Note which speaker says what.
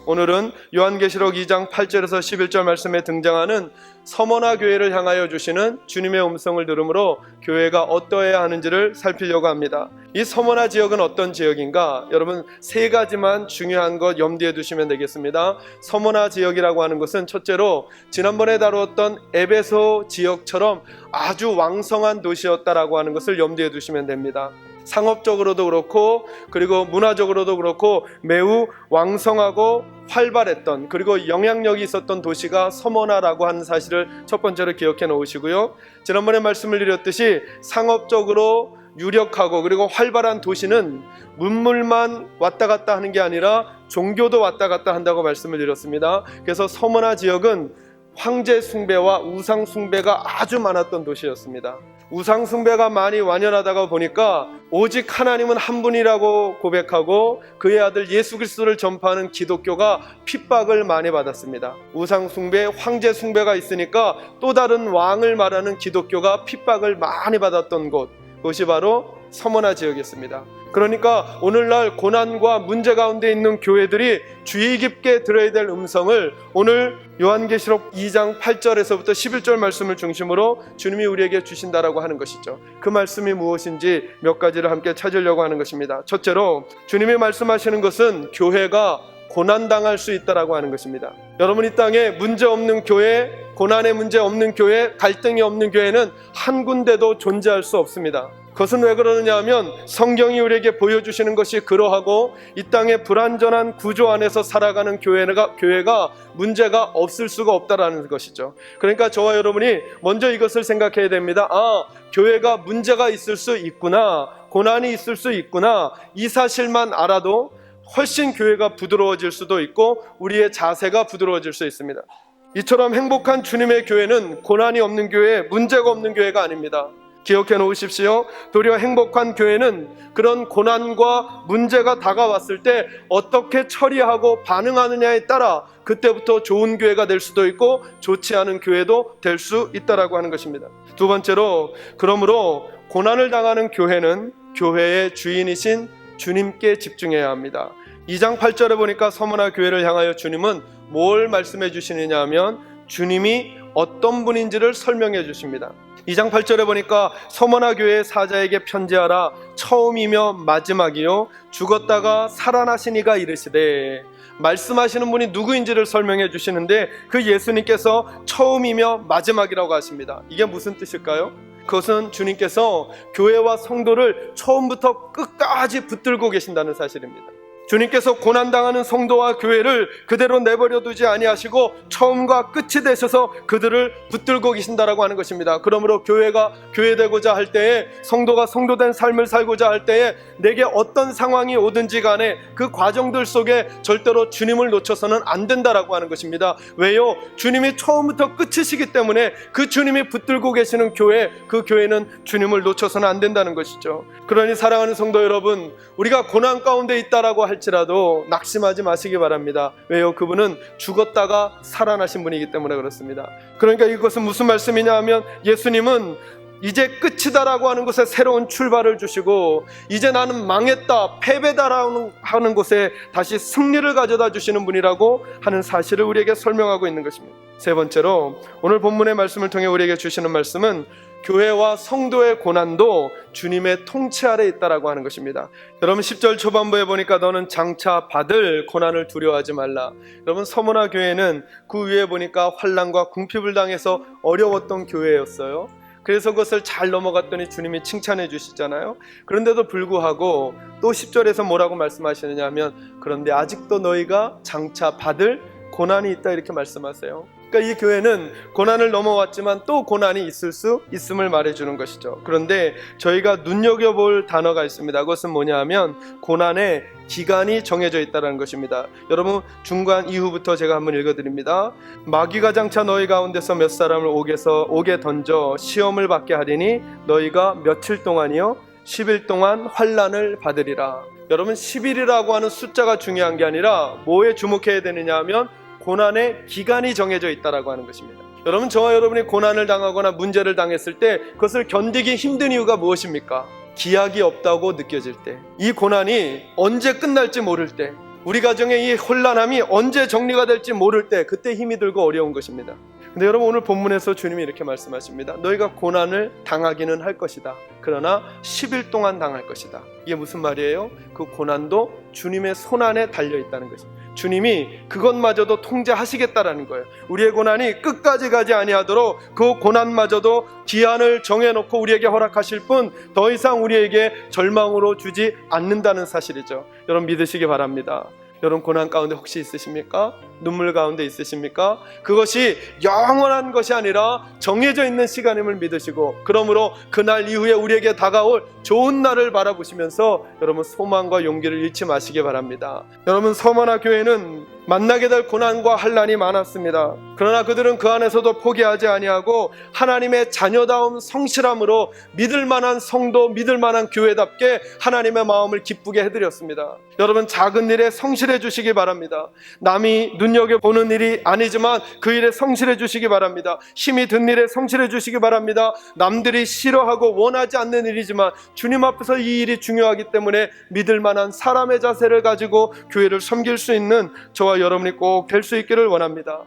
Speaker 1: 오늘은 요한계시록 2장 8절에서 11절 말씀에 등장하는 서머나 교회를 향하여 주시는 주님의 음성을 들으므로 교회가 어떠해야 하는지를 살피려고 합니다. 이 서머나 지역은 어떤 지역인가? 여러분 세 가지만 중요한 것 염두에 두시면 되겠습니다. 서머나 지역이라고 하는 것은 첫째로 지난번에 다루었던 에베소 지역처럼 아주 왕성한 도시였다라고 하는 것을 염두에 두시면 됩니다. 상업적으로도 그렇고 그리고 문화적으로도 그렇고 매우 왕성하고 활발했던 그리고 영향력이 있었던 도시가 서머나라고 하는 사실을 첫 번째로 기억해 놓으시고요. 지난번에 말씀을 드렸듯이 상업적으로 유력하고 그리고 활발한 도시는 문물만 왔다 갔다 하는 게 아니라 종교도 왔다 갔다 한다고 말씀을 드렸습니다. 그래서 서머나 지역은 황제 숭배와 우상 숭배가 아주 많았던 도시였습니다. 우상 숭배가 많이 완연하다가 보니까 오직 하나님은 한 분이라고 고백하고 그의 아들 예수 그리스도를 전파하는 기독교가 핍박을 많이 받았습니다. 우상 숭배, 황제 숭배가 있으니까 또 다른 왕을 말하는 기독교가 핍박을 많이 받았던 곳, 그것이 바로 서머나 지역이었습니다. 그러니까 오늘날 고난과 문제 가운데 있는 교회들이 주의 깊게 들어야 될 음성을 오늘 요한계시록 2장 8절에서부터 11절 말씀을 중심으로 주님이 우리에게 주신다라고 하는 것이죠. 그 말씀이 무엇인지 몇 가지를 함께 찾으려고 하는 것입니다. 첫째로 주님이 말씀하시는 것은 교회가 고난당할 수 있다라고 하는 것입니다. 여러분 이 땅에 문제 없는 교회, 고난의 문제 없는 교회, 갈등이 없는 교회는 한 군데도 존재할 수 없습니다. 그것은 왜 그러느냐 하면 성경이 우리에게 보여주시는 것이 그러하고 이 땅의 불완전한 구조 안에서 살아가는 교회가 문제가 없을 수가 없다라는 것이죠. 그러니까 저와 여러분이 먼저 이것을 생각해야 됩니다. 교회가 문제가 있을 수 있구나, 고난이 있을 수 있구나, 이 사실만 알아도 훨씬 교회가 부드러워질 수도 있고 우리의 자세가 부드러워질 수 있습니다. 이처럼 행복한 주님의 교회는 고난이 없는 교회, 문제가 없는 교회가 아닙니다. 기억해 놓으십시오. 도리어 행복한 교회는 그런 고난과 문제가 다가왔을 때 어떻게 처리하고 반응하느냐에 따라 그때부터 좋은 교회가 될 수도 있고 좋지 않은 교회도 될 수 있다라고 하는 것입니다. 두 번째로, 그러므로 고난을 당하는 교회는 교회의 주인이신 주님께 집중해야 합니다. 2장 8절에 보니까 서머나 교회를 향하여 주님은 뭘 말씀해 주시느냐 하면 주님이 어떤 분인지를 설명해 주십니다. 2장 8절에 보니까 서머나 교회의 사자에게 편지하라, 처음이며 마지막이요 죽었다가 살아나신 이가 이르시되, 말씀하시는 분이 누구인지를 설명해 주시는데 그 예수님께서 처음이며 마지막이라고 하십니다. 이게 무슨 뜻일까요? 그것은 주님께서 교회와 성도를 처음부터 끝까지 붙들고 계신다는 사실입니다. 주님께서 고난당하는 성도와 교회를 그대로 내버려 두지 아니하시고 처음과 끝이 되셔서 그들을 붙들고 계신다라고 하는 것입니다. 그러므로 교회가 교회되고자 할 때에, 성도가 성도된 삶을 살고자 할 때에 내게 어떤 상황이 오든지 간에 그 과정들 속에 절대로 주님을 놓쳐서는 안 된다라고 하는 것입니다. 왜요? 주님이 처음부터 끝이시기 때문에 그 주님이 붙들고 계시는 교회, 그 교회는 주님을 놓쳐서는 안 된다는 것이죠. 그러니 사랑하는 성도 여러분, 우리가 고난 가운데 있다라고 할지라도 낙심하지 마시기 바랍니다. 왜요? 그분은 죽었다가 살아나신 분이기 때문에 그렇습니다. 그러니까 이것은 무슨 말씀이냐 하면 예수님은 이제 끝이다라고 하는 곳에 새로운 출발을 주시고 이제 나는 망했다, 패배다라고 하는 곳에 다시 승리를 가져다 주시는 분이라고 하는 사실을 우리에게 설명하고 있는 것입니다. 세 번째로, 오늘 본문의 말씀을 통해 우리에게 주시는 말씀은 교회와 성도의 고난도 주님의 통치 아래 있다라고 하는 것입니다. 여러분 10절 초반부에 보니까 너는 장차 받을 고난을 두려워하지 말라. 여러분 서머나 교회는 그 위에 보니까 환난과 궁핍을 당해서 어려웠던 교회였어요. 그래서 그것을 잘 넘어갔더니 주님이 칭찬해 주시잖아요. 그런데도 불구하고 또 10절에서 뭐라고 말씀하시느냐 하면 그런데 아직도 너희가 장차 받을 고난이 있다 이렇게 말씀하세요. 그러니까 이 교회는 고난을 넘어왔지만 또 고난이 있을 수 있음을 말해주는 것이죠. 그런데 저희가 눈여겨볼 단어가 있습니다. 그것은 뭐냐 하면 고난의 기간이 정해져 있다는 것입니다. 여러분 중간 이후부터 제가 한번 읽어드립니다. 마귀가 장차 너희 가운데서 몇 사람을 옥에 던져 시험을 받게 하리니 너희가 며칠 동안이요 10일 동안 환난을 받으리라. 여러분 10일이라고 하는 숫자가 중요한 게 아니라 뭐에 주목해야 되느냐 하면 고난의 기간이 정해져 있다라고 하는 것입니다. 여러분 저와 여러분이 고난을 당하거나 문제를 당했을 때 그것을 견디기 힘든 이유가 무엇입니까? 기약이 없다고 느껴질 때, 이 고난이 언제 끝날지 모를 때, 우리 가정의 이 혼란함이 언제 정리가 될지 모를 때, 그때 힘이 들고 어려운 것입니다. 근데 여러분, 오늘 본문에서 주님이 이렇게 말씀하십니다. 너희가 고난을 당하기는 할 것이다. 그러나 10일 동안 당할 것이다. 이게 무슨 말이에요? 그 고난도 주님의 손안에 달려있다는 것입니다. 주님이 그것마저도 통제하시겠다라는 거예요. 우리의 고난이 끝까지 가지 아니하도록 그 고난마저도 기한을 정해놓고 우리에게 허락하실 뿐 더 이상 우리에게 절망으로 주지 않는다는 사실이죠. 여러분, 믿으시기 바랍니다. 여러분, 고난 가운데 혹시 있으십니까? 눈물 가운데 있으십니까? 그것이 영원한 것이 아니라 정해져 있는 시간임을 믿으시고, 그러므로 그날 이후에 우리에게 다가올 좋은 날을 바라보시면서 여러분, 소망과 용기를 잃지 마시기 바랍니다. 여러분, 서머나 교회는 만나게 될 고난과 환난이 많았습니다. 그러나 그들은 그 안에서도 포기하지 아니하고 하나님의 자녀다움 성실함으로 믿을 만한 성도, 믿을 만한 교회답게 하나님의 마음을 기쁘게 해드렸습니다. 여러분, 작은 일에 성실해 주시기 바랍니다. 남이 눈여겨보는 일이 아니지만 그 일에 성실해 주시기 바랍니다. 힘이 든 일에 성실해 주시기 바랍니다. 남들이 싫어하고 원하지 않는 일이지만 주님 앞에서 이 일이 중요하기 때문에 믿을 만한 사람의 자세를 가지고 교회를 섬길 수 있는 저와 여러분이 꼭 될 수 있기를 원합니다.